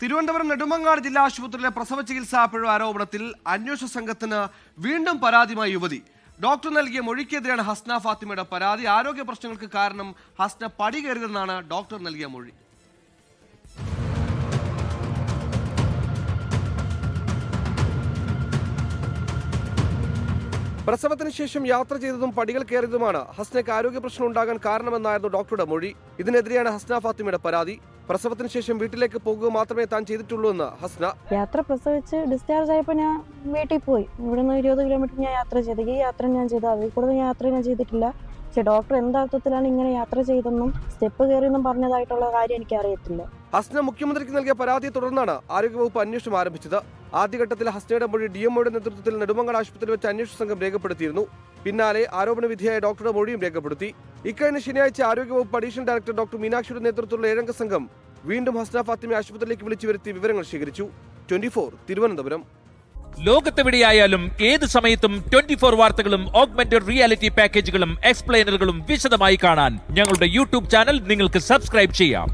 തിരുവനന്തപുരം നെടുമങ്ങാട് ജില്ലാ ആശുപത്രിയിലെ പ്രസവ ചികിത്സാ പിഴവ് ആരോപണത്തിൽ അന്വേഷണ സംഘത്തിന് വീണ്ടും പരാതിയുമായി യുവതി. ഡോക്ടർ നൽകിയ മൊഴിക്കെതിരെയാണ് ഹസ്ന ഫാത്തിമയുടെ പരാതി. ആരോഗ്യ പ്രശ്നങ്ങൾക്ക് കാരണം ഹസ്ന പടി കയറിയതെന്നാണ് ഡോക്ടർ നൽകിയ മൊഴി. പ്രസവത്തിന് ശേഷം യാത്ര ചെയ്തതും പടികൾ കയറിയതുമാണ് ഹസ്നയ്ക്ക് ആരോഗ്യ പ്രശ്നം ഉണ്ടാകാൻ കാരണമെന്നായിരുന്നു ഡോക്ടറുടെ മൊഴി. ഇതിനെതിരെയാണ് ഹസ്ന ഫാത്തിമയുടെ പരാതി. പ്രസവത്തിന് ശേഷം വീട്ടിലേക്ക് പോകുക മാത്രമേ താൻ ചെയ്തിട്ടുള്ളൂ എന്ന് ഹസ്ന. യാത്ര പ്രസവിച്ച് ഡിസ്ചാർജ് ആയപ്പോൾ ഞാൻ വീട്ടിൽ പോയി. ഇവിടുന്ന് 20 കിലോമീറ്റർ ഞാൻ യാത്ര ചെയ്തു. ഈ യാത്ര ഞാൻ ചെയ്തു, അതിൽ കൂടുതൽ യാത്ര ഞാൻ ചെയ്തിട്ടില്ല. പക്ഷെ ഡോക്ടർ എന്താർത്ഥത്തിലാണ് ഇങ്ങനെ യാത്ര ചെയ്തെന്നും സ്റ്റെപ്പ് കയറിയെന്നും പറഞ്ഞതായിട്ടുള്ള കാര്യം എനിക്ക് അറിയത്തില്ല. ഹസ്ന മുഖ്യമന്ത്രിക്ക് നൽകിയ പരാതിയെ തുടർന്നാണ് ആരോഗ്യവകുപ്പ് അന്വേഷണം ആരംഭിച്ചത്. ആദ്യഘട്ടത്തിൽ ഹസ്നയുടെ മൊഴി DMOയുടെ നേതൃത്വത്തിൽ നെടുമങ്ങാട് ആശുപത്രിയിൽ വെച്ച് അന്വേഷണ സംഘം രേഖപ്പെടുത്തിയിരുന്നു. പിന്നാലെ ആരോപണ വിധിയായ ഡോക്ടറുടെ മൊഴിയും രേഖപ്പെടുത്തി. ഇക്കഴിഞ്ഞ ശനിയാഴ്ച ആരോഗ്യവകുപ്പ് അഡീഷണൽ ഡയറക്ടർ ഡോക്ടർ മീനാക്ഷിയുടെ നേതൃത്വത്തിലുള്ള 7-അംഗ സംഘം വീണ്ടും ഹസ്ന ഫാത്തിമയെ ആശുപത്രിയിലേക്ക് വിളിച്ചു വരുത്തി വിവരങ്ങൾ ശേഖരിച്ചു. 24 തിരുവനന്തപുരം. ലോകത്തെവിടെയായാലും ഏത് സമയത്തും 24 വാർത്തകളും ഓഗ്മെന്റഡ് റിയാലിറ്റി പാക്കേജുകളും എക്സ്പ്ലെയിനറുകളും വിശദമായി കാണാൻ ഞങ്ങളുടെ YouTube ചാനൽ നിങ്ങൾക്ക് സബ്സ്ക്രൈബ് ചെയ്യാം.